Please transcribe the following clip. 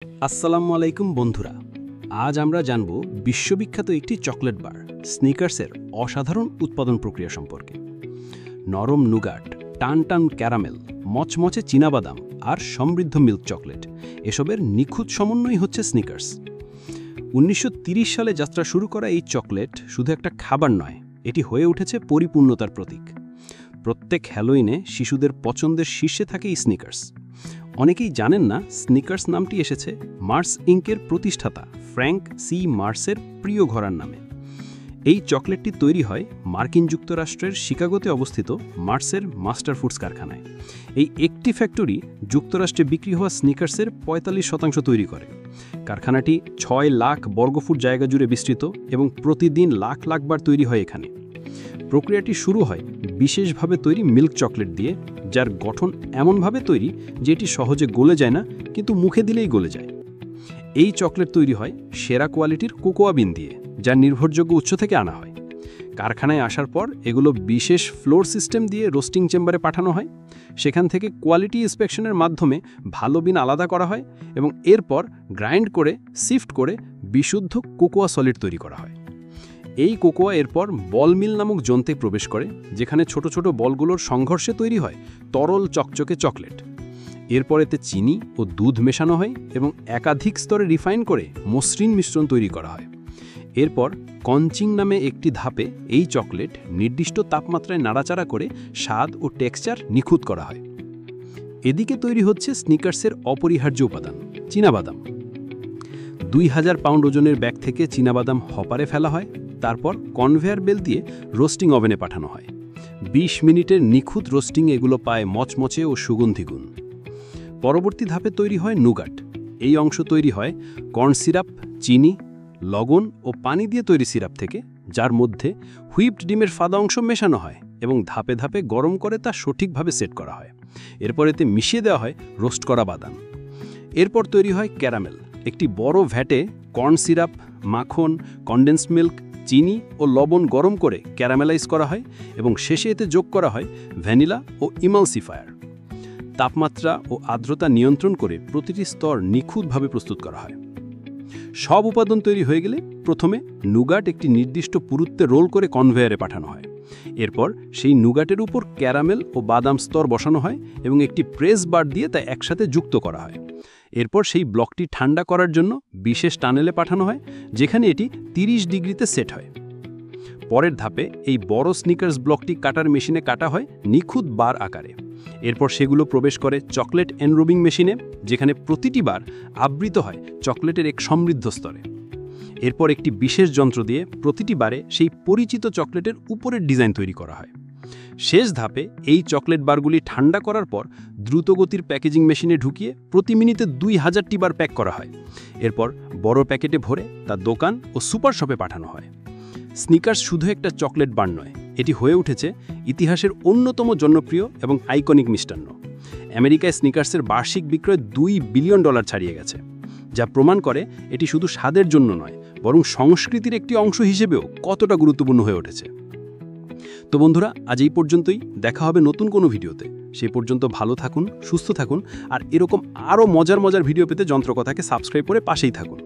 আসসালামু আলাইকুম বন্ধুরা, আজ আমরা জানব বিশ্ববিখ্যাত একটি চকলেট বার স্নিকার্সের অসাধারণ উৎপাদন প্রক্রিয়া সম্পর্কে। নরম নুগাট, টান টান ক্যারামেল, মচমচে চীনাবাদাম আর সমৃদ্ধ মিল্ক চকলেট, এসবের নিখুঁত সমন্বয় হচ্ছে স্নিকার্স। 1930 সালে যাত্রা শুরু করা এই চকলেট শুধু একটা খাবার নয়, এটি হয়ে উঠেছে পরিপূর্ণতার প্রতীক। প্রত্যেক হ্যালোইনে শিশুদের পছন্দের শীর্ষে থাকে এই স্নিকার্স। অনেকেই জানেন না, স্নিকার্স নামটি এসেছে মার্স ইঙ্কের প্রতিষ্ঠাতা ফ্র্যাঙ্ক সি মার্সের প্রিয় ঘরার নামে। এই চকলেটটি তৈরি হয় মার্কিন যুক্তরাষ্ট্রের শিকাগোতে অবস্থিত মার্সের মাস্টার ফুডস কারখানায়। এই একটি ফ্যাক্টরি যুক্তরাষ্ট্রে বিক্রি হওয়া স্নিকার্সের 45% তৈরি করে। কারখানাটি 6 লাখ বর্গফুট জায়গা জুড়ে বিস্তৃত এবং প্রতিদিন লাখ লাখ বার তৈরি হয় এখানে। প্রক্রিয়াটি শুরু হয় বিশেষভাবে তৈরি মিল্ক চকলেট দিয়ে, যার গঠন এমনভাবে তৈরি যে এটি সহজে গলে যায় না, কিন্তু মুখে দিলেই গলে যায়। এই চকলেট তৈরি হয় সেরা কোয়ালিটির কোকোয়া বিন দিয়ে, যা নির্ভরযোগ্য উৎস থেকে আনা হয়। কারখানায় আসার পর এগুলো বিশেষ ফ্লোর সিস্টেম দিয়ে রোস্টিং চেম্বারে পাঠানো হয়। সেখান থেকে কোয়ালিটি ইন্সপেকশনের মাধ্যমে ভালো বিন আলাদা করা হয় এবং এরপর গ্রাইন্ড করে সিফট করে বিশুদ্ধ কোকোয়া সলিড তৈরি করা হয়। এই কোকোয়া এরপর বল মিল নামক যন্ত্রে প্রবেশ করে, যেখানে ছোট ছোট বলগুলোর সংঘর্ষে তৈরি হয় তরল চকচকে চকলেট। এরপর এতে চিনি ও দুধ মেশানো হয় এবং একাধিক স্তরে রিফাইন করে মসৃণ মিশ্রণ তৈরি করা হয়। এরপর কঞ্চিং নামে একটি ধাপে এই চকলেট নির্দিষ্ট তাপমাত্রায় নাড়াচাড়া করে স্বাদ ও টেক্সচার নিখুঁত করা হয়। এদিকে তৈরি হচ্ছে স্নিকার্সের অপরিহার্য উপাদান চীনাবাদাম। 2000 পাউন্ড ওজনের ব্যাগ থেকে চীনাবাদাম হপারে ফেলা হয়, তারপর কনভেয়ার বেল্ট দিয়ে রোস্টিং ওভেনে পাঠানো হয়। 20 মিনিটের নিখুঁত রোস্টিং এগুলো পায় মচমচে ও সুগন্ধি গুণ। পরবর্তী ধাপে তৈরি হয় নুগাট। এই অংশ তৈরি হয় কর্ন সিরাপ, চিনি, লবণ ও পানি দিয়ে তৈরি সিরাপ থেকে, যার মধ্যে হুইপড ডিমের ফাদা অংশ মেশানো হয় এবং ধাপে ধাপে গরম করে তা সঠিকভাবে সেট করা হয়। এরপর এতে মিশিয়ে দেওয়া হয় রোস্ট করা বাদাম। এরপর তৈরি হয় ক্যারামেল। একটি বড় ভ্যাটে কর্ন সিরাপ, মাখন, কনডেন্সড মিল্ক, চিনি ও লবণ গরম করে ক্যারামেলাইজ করা হয় এবং শেষে এতে যোগ করা হয় ভ্যানিলা ও ইমালসিফায়ার। তাপমাত্রা ও আর্দ্রতা নিয়ন্ত্রণ করে প্রতিটি স্তর নিখুঁতভাবে প্রস্তুত করা হয়। সব উপাদান তৈরি হয়ে গেলে প্রথমে নুগাট একটি নির্দিষ্ট পুরুত্বে রোল করে কনভেয়ারে পাঠানো হয়। এরপর সেই নুগাটের উপর ক্যারামেল ও বাদাম স্তর বসানো হয় এবং একটি প্রেস বার দিয়ে তা একসাথে যুক্ত করা হয়। এরপর সেই ব্লকটি ঠান্ডা করার জন্য বিশেষ টানেলে পাঠানো হয়, যেখানে এটি 30 ডিগ্রিতে সেট হয়। পরের ধাপে এই বড় স্নিকার্স ব্লকটি কাটার মেশিনে কাটা হয় নিখুঁত বার আকারে। এরপর সেগুলো প্রবেশ করে চকলেট এনরোবিং মেশিনে, যেখানে প্রতিটি বার আবৃত হয় চকলেটের এক সমৃদ্ধ স্তরে। এরপর একটি বিশেষ যন্ত্র দিয়ে প্রতিটি বারে সেই পরিচিত চকলেটের উপরের ডিজাইন তৈরি করা হয়। শেষ ধাপে এই চকলেট বারগুলি ঠান্ডা করার পর দ্রুতগতির প্যাকেজিং মেশিনে ঢুকিয়ে প্রতি মিনিটে 2000টি বার প্যাক করা হয়। এরপর বড় প্যাকেটে ভরে তা দোকান ও সুপার শপে পাঠানো হয়। স্নিকার্স শুধু একটা চকলেট বার নয়, এটি হয়ে উঠেছে ইতিহাসের অন্যতম জনপ্রিয় এবং আইকনিক মিষ্টান্ন। আমেরিকায় স্নিকার্সের বার্ষিক বিক্রয় $2 বিলিয়ন ছাড়িয়ে গেছে, যা প্রমাণ করে এটি শুধু স্বাদের জন্য নয়, বরং সংস্কৃতির একটি অংশ হিসেবেও কতটা গুরুত্বপূর্ণ হয়ে উঠেছে। তো বন্ধুরা, আজ এই পর্যন্তই। দেখা হবে নতুন কোনো ভিডিওতে। সেই পর্যন্ত ভালো থাকুন, সুস্থ থাকুন আর এরকম আরও মজার ভিডিও পেতে যন্ত্রকথাকে সাবস্ক্রাইব করে পাশেই থাকুন।